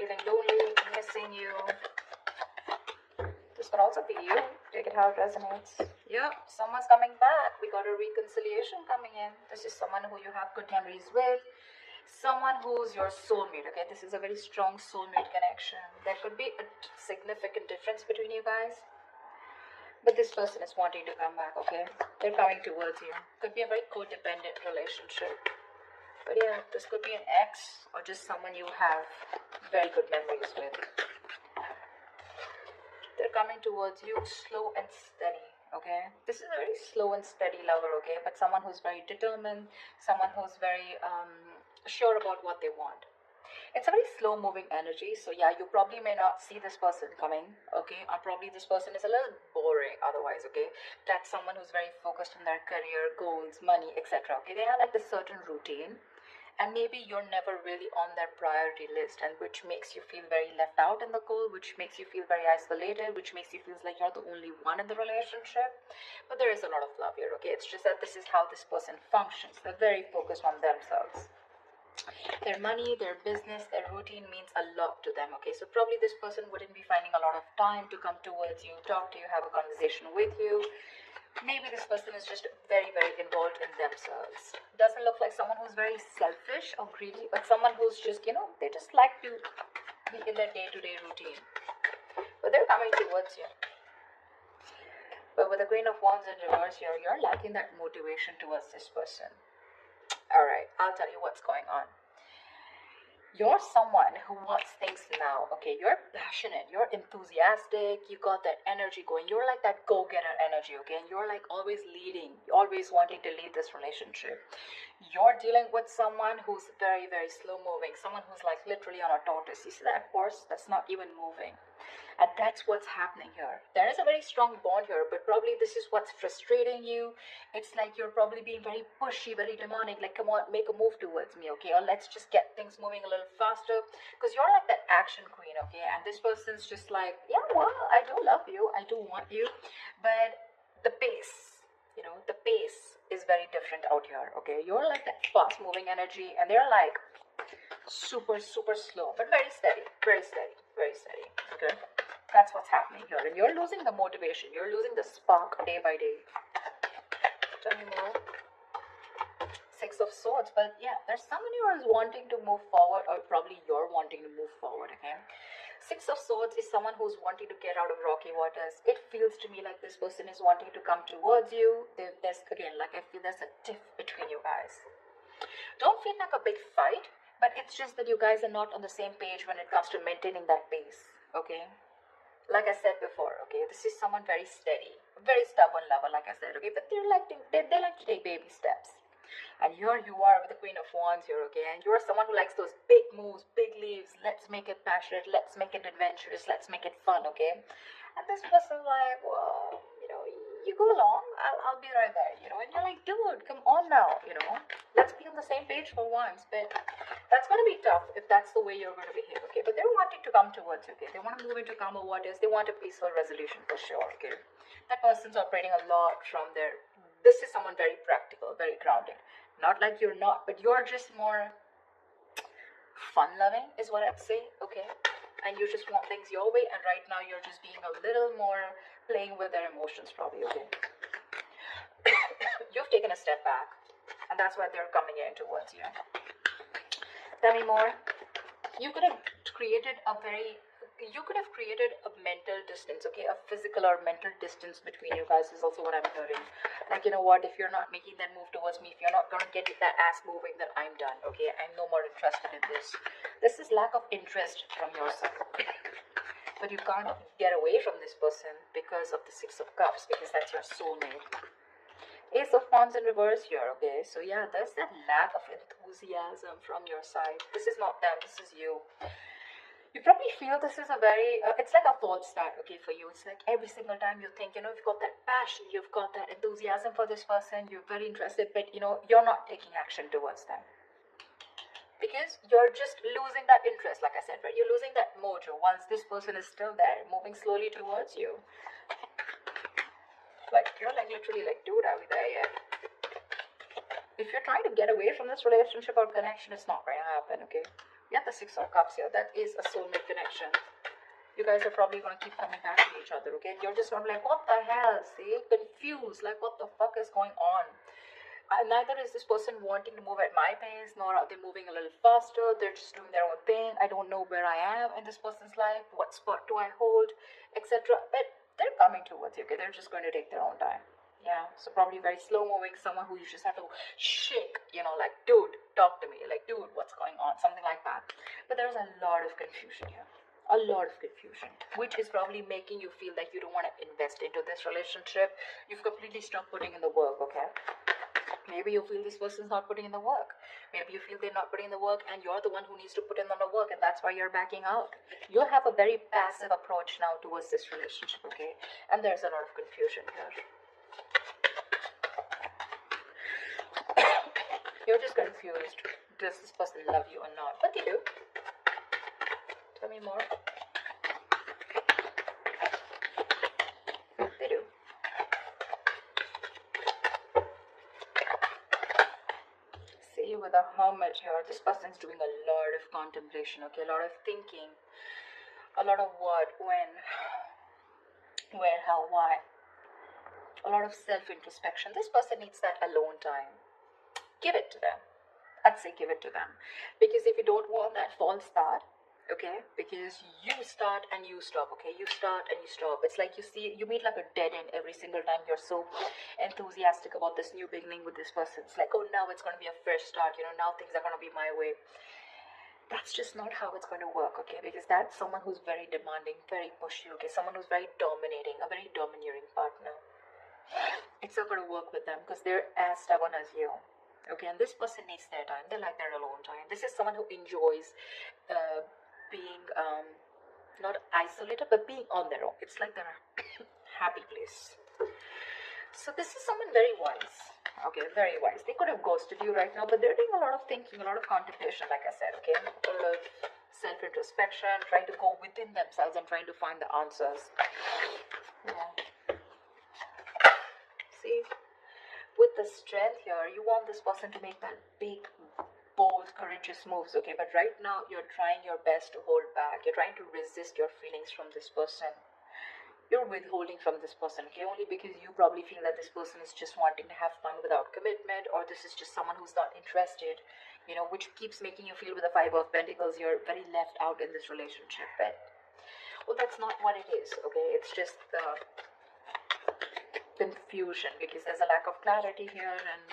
feeling lonely, missing you. This could also be you. Take it how it resonates. Yep, someone's coming back. We got a reconciliation coming in. This is someone who you have good memories with. Someone who's your soulmate, okay? This is a very strong soulmate connection. There could be a significant difference between you guys. But this person is wanting to come back, okay? They're coming towards you. Could be a very codependent relationship. But yeah, this could be an ex or just someone you have very good memories with. They're coming towards you slow and steady, okay? This is a very slow and steady lover, okay? But someone who's very determined, someone who's very sure about what they want. It's a very slow moving energy, so yeah, you probably may not see this person coming, okay? Or probably this person is a little boring otherwise, okay? That's someone who's very focused on their career, goals, money, etc. Okay, they have like this certain routine, and maybe you're never really on their priority list, and which makes you feel very left out in the goal, which makes you feel very isolated, which makes you feel like you're the only one in the relationship. But there is a lot of love here, okay? It's just that this is how this person functions. They're very focused on themselves. Their money, their business, their routine means a lot to them, okay? So probably this person wouldn't be finding a lot of time to come towards you, talk to you, have a conversation with you. Maybe this person is just very, very involved in themselves. Doesn't look like someone who's very selfish or greedy, but someone who's just, they just like to be in their day-to-day routine. But they're coming towards you. But with the Queen of Wands in reverse here, you're lacking that motivation towards this person. Alright, I'll tell you what's going on. You're someone who wants things now, okay? You're passionate, you're enthusiastic, you got that energy going. You're like that go-getter energy, okay? And you're like always leading, always wanting to lead this relationship. You're dealing with someone who's very, very slow-moving, someone who's like literally on a tortoise. You see that horse that's not even moving? And that's what's happening here. There is a very strong bond here, but probably this is what's frustrating you. It's like you're probably being very pushy, very demanding, like, come on, make a move towards me, okay? Or let's just get things moving a little faster. Because you're like that action queen, okay? And this person's just like, yeah, well, I do love you, I do want you. But the pace, the pace is very different out here, okay? You're like that fast moving energy, and they're like super, super slow, but very steady, very steady, very steady, okay? That's what's happening here. And you're losing the motivation. You're losing the spark day by day. Tell me more. Six of Swords. But yeah, there's someone who is wanting to move forward, or probably you're wanting to move forward, okay? Six of Swords is someone who's wanting to get out of rocky waters. It feels to me like this person is wanting to come towards you. There's, again, like I feel there's a tiff between you guys. Don't feel like a big fight, but it's just that you guys are not on the same page when it comes to maintaining that pace, okay? Like I said before, okay, this is someone very steady, very stubborn lover, like I said, okay, but they like to take baby steps. And here you are with the Queen of Wands here, okay, and you're someone who likes those big moves, big leaves. Let's make it passionate, let's make it adventurous, let's make it fun, okay? And this person's like, well, you go along, I'll be right there, and you're like, dude, come on now, let's be on the same page for once. But that's going to be tough if that's the way you're going to behave, okay? But they're wanting to come towards you, okay? They want to move into calmer waters. They want a peaceful resolution for sure, okay? That person's operating a lot from their, this is someone very practical, very grounded. Not like you're not, but you're just more fun-loving is what I'd say, okay? And you just want things your way, and right now you're just being a little more playing with their emotions probably, okay? You've taken a step back, and that's why they're coming in towards you. Tell me more. You could have created a mental distance, okay? A physical or mental distance between you guys is also what I'm hearing. Like, you know what, if you're not making that move towards me, if you're not going to get that ass moving, then I'm done, okay? I'm no more interested in this. This is lack of interest from your side. But you can't get away from this person because of the Six of Cups, because that's your soulmate. Ace of Wands in reverse here, okay? So yeah, there's that lack of enthusiasm from your side. This is not them, this is you. You probably feel this is a very, it's like a false start, okay, for you. It's like every single time you think, you've got that passion, you've got that enthusiasm for this person, you're very interested, but, you're not taking action towards them. Because you're just losing that interest, like I said, right? You're losing that mojo once this person is still there, moving slowly towards you. Like, you're like literally like, dude, are we there yet? If you're trying to get away from this relationship or connection, it's not going to happen, okay? Yeah, the Six of Cups here. That is a soulmate connection. You guys are probably going to keep coming back to each other, okay? And you're just going to be like, what the hell? See? Confused. Like, what the fuck is going on? Neither is this person wanting to move at my pace, nor are they moving a little faster. They're just doing their own thing. I don't know where I am in this person's life. What spot do I hold? Etc. But they're coming towards you, okay? They're just going to take their own time. Yeah, so probably very slow moving, someone who you just have to shake, like, dude, talk to me, like, dude, what's going on, something like that. But there's a lot of confusion here, a lot of confusion, which is probably making you feel like you don't want to invest into this relationship. You've completely stopped putting in the work, okay? Maybe you feel this person's not putting in the work. Maybe you feel they're not putting in the work and you're the one who needs to put in the work, and that's why you're backing out. You have a very passive approach now towards this relationship, okay? And there's a lot of confusion here. You're just confused. Does this person love you or not? But they do. Tell me more. They do. See, with a Hermit here, this person's doing a lot of contemplation, okay? A lot of thinking. A lot of what, when, where, how, why. A lot of self-introspection. This person needs that alone time. Give it to them. I'd say give it to them. Because if you don't want that false start, okay, because you start and you stop, okay, you start and you stop. It's like you meet like a dead end every single time. You're so enthusiastic about this new beginning with this person. It's like, oh, now it's going to be a fresh start, now things are going to be my way. That's just not how it's going to work, okay, because that's someone who's very demanding, very pushy, okay, someone who's very dominating, a very domineering partner. It's not going to work with them because they're as stubborn as you. Okay, and this person needs their time. They like their alone time. This is someone who enjoys being not isolated, but being on their own. It's like their happy place. So this is someone very wise. Okay, very wise. They could have ghosted you right now, but they're doing a lot of thinking, a lot of contemplation, like I said, okay? A lot of self-introspection, trying to go within themselves and trying to find the answers. Yeah. See? With the strength here, you want this person to make that big, bold, courageous moves, okay? But right now, you're trying your best to hold back. You're trying to resist your feelings from this person. You're withholding from this person, okay? Only because you probably feel that this person is just wanting to have fun without commitment, or this is just someone who's not interested, which keeps making you feel with the Five of Pentacles, you're very left out in this relationship. But, well, that's not what it is, okay? It's just the confusion because there's a lack of clarity here, and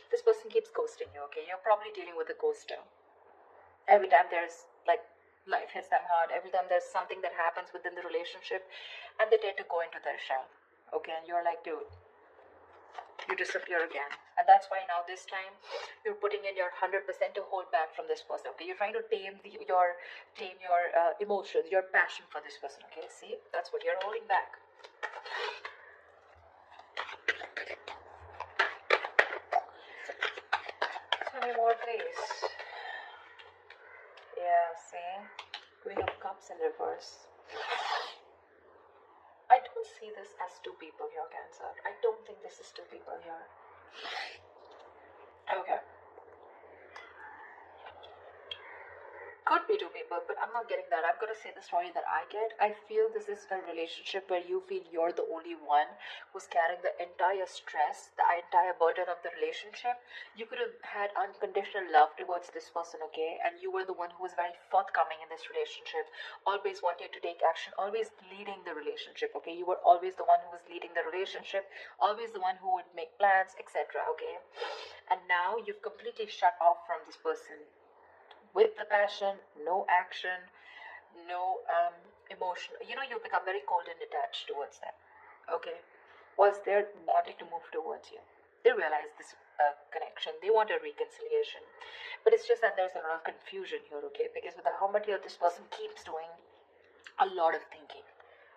this person keeps ghosting you, okay? You're probably dealing with a ghoster. Every time there's like life hits them hard, every time there's something that happens within the relationship, and they tend to go into their shell, okay? And you're like, dude, you disappear again. And that's why now this time you're putting in your 100% to hold back from this person, okay? You're trying to tame your emotions, your passion for this person, okay? See, that's what you're holding back. Tell me more, please. Yeah, see, Queen of Cups in reverse. I don't see this as two people here, Cancer. I don't think this is two people here. Okay. Could be two people, but I'm not getting that. I'm going to say the story that I get. I feel this is a relationship where you feel you're the only one who's carrying the entire stress, the entire burden of the relationship. You could have had unconditional love towards this person, okay? And you were the one who was very forthcoming in this relationship, always wanted to take action, always leading the relationship, okay? You were always the one who was leading the relationship, always the one who would make plans, etc., okay? And now you've completely shut off from this person. With the passion, no action, no emotion. You become very cold and detached towards them. Okay? Was there wanting to move towards you. They realize this connection. They want a reconciliation. But it's just that there's a lot of confusion here, okay? Because with the Hermit here, this person keeps doing a lot of thinking.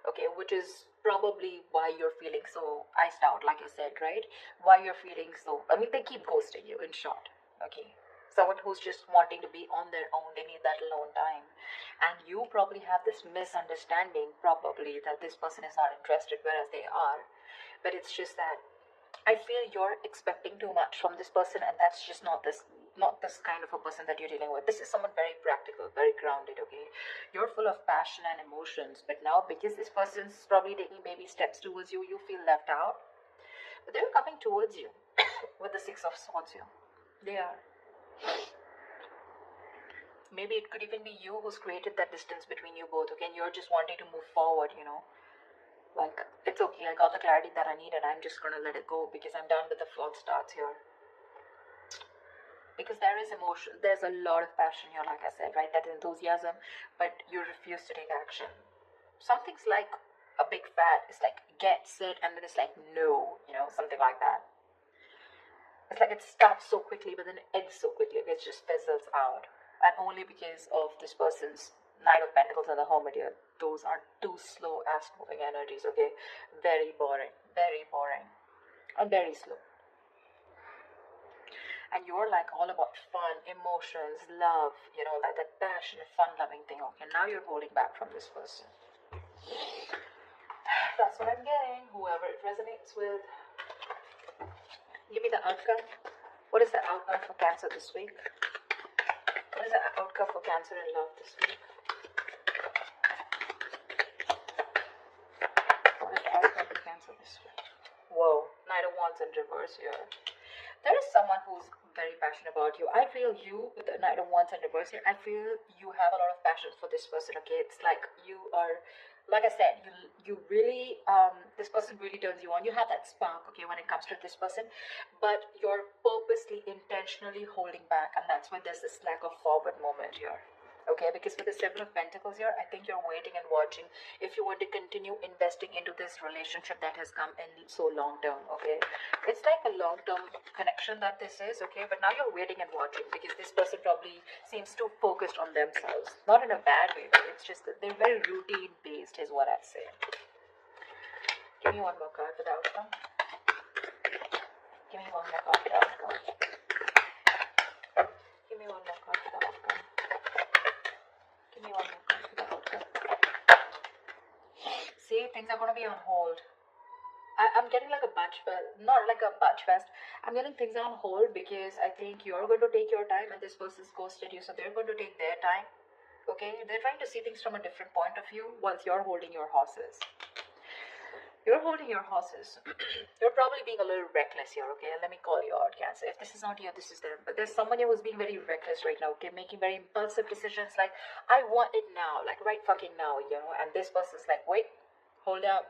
Okay? Which is probably why you're feeling so iced out, like I said, right? Why you're feeling so... they keep ghosting you, in short. Okay? Someone who's just wanting to be on their own, they need that alone time. And you probably have this misunderstanding, probably, that this person is not interested, whereas they are. But it's just that I feel you're expecting too much from this person, and that's just not not this kind of a person that you're dealing with. This is someone very practical, very grounded, okay? You're full of passion and emotions, but now because this person's probably taking baby steps towards you, you feel left out. But they're coming towards you with the Six of Swords here. They are. Maybe it could even be you who's created that distance between you both, okay? And you're just wanting to move forward, you know? Like, it's okay, I got the clarity that I need and I'm just gonna let it go because I'm done with the false starts here. Because there is emotion, there's a lot of passion here, like I said, right? That enthusiasm, but you refuse to take action. Something's like a big fat, it's like gets it, and then it's like no, you know, something like that. It's like it starts so quickly, but then it ends so quickly. It just fizzles out, and only because of this person's Knight of Pentacles and the Hermit here. Those are two slow ass moving energies, okay? Very boring, and very slow. And you're like all about fun, emotions, love, you know, like that passion, fun-loving thing. Okay, now you're holding back from this person. That's what I'm getting. Whoever it resonates with. Give me the outcome. What is the outcome for Cancer this week? What is the outcome for Cancer in love this week? What is the outcome for Cancer this week? Whoa, Knight of Wands in reverse here. There is someone who's very passionate about you. I feel you, with the Knight of Wands in reverse here, I feel you have a lot of passion for this person, okay? It's like you are, like I said, you really, this person really turns you on. You have that spark, okay, when it comes to this person, but you're purposely, intentionally holding back, and that's why there's this lack of forward moment here. Okay, because with the Seven of Pentacles here, I think you're waiting and watching if you want to continue investing into this relationship that has come in so long term, okay? It's like a long-term connection that this is, okay? But now you're waiting and watching because this person probably seems too focused on themselves. Not in a bad way, but it's just that they're very routine-based is what I'd say. Give me one more card for the outcome. Give me one more card for the outcome. Give me one more card for the outcome. Give me one more card for the outcome. See, things are going to be on hold. I'm getting like a bunch fest, not like a bunch fest. I'm getting things on hold because I think you're going to take your time and this person's ghosted you, so they're going to take their time. Okay, they're trying to see things from a different point of view whilst you're holding your horses. You're holding your horses. You're probably being a little reckless here, okay? Let me call you out, Cancer. If this is not you, this is them. But there's someone here who's being very reckless right now, okay? Making very impulsive decisions like, I want it now, like right fucking now, you know? And this person's like, wait, hold up.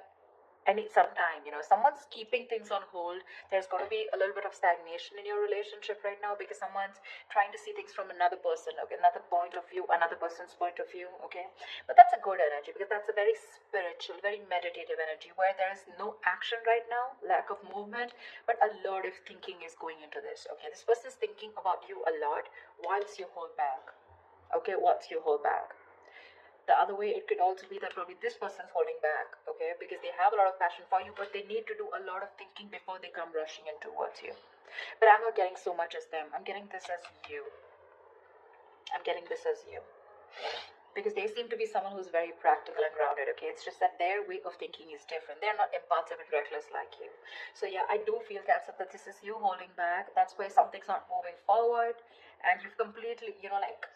I need some time, you know. Someone's keeping things on hold. There's going to be a little bit of stagnation in your relationship right now because someone's trying to see things from another person, okay, another point of view, another person's point of view, okay. But that's a good energy because that's a very spiritual, very meditative energy where there is no action right now, lack of movement, but a lot of thinking is going into this, okay. This person's thinking about you a lot whilst you hold back, okay, whilst you hold back. The other way, it could also be that probably this person's holding back, okay, because they have a lot of passion for you, but they need to do a lot of thinking before they come rushing in towards you. But I'm not getting so much as them. I'm getting this as you. I'm getting this as you. Because they seem to be someone who's very practical and grounded, okay? It's just that their way of thinking is different. They're not impulsive and reckless like you. So yeah, I do feel, Cancer, that this is you holding back. That's why something's not moving forward. And you've completely, you know, like,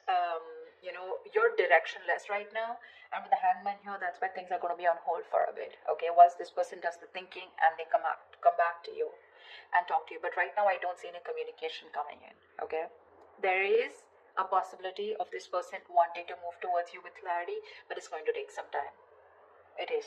you're directionless right now. And with the Hangman here, that's why things are going to be on hold for a bit, okay? Once this person does the thinking and they come back to you and talk to you. But right now, I don't see any communication coming in, okay? There is a possibility of this person wanting to move towards you with clarity, but it's going to take some time. It is.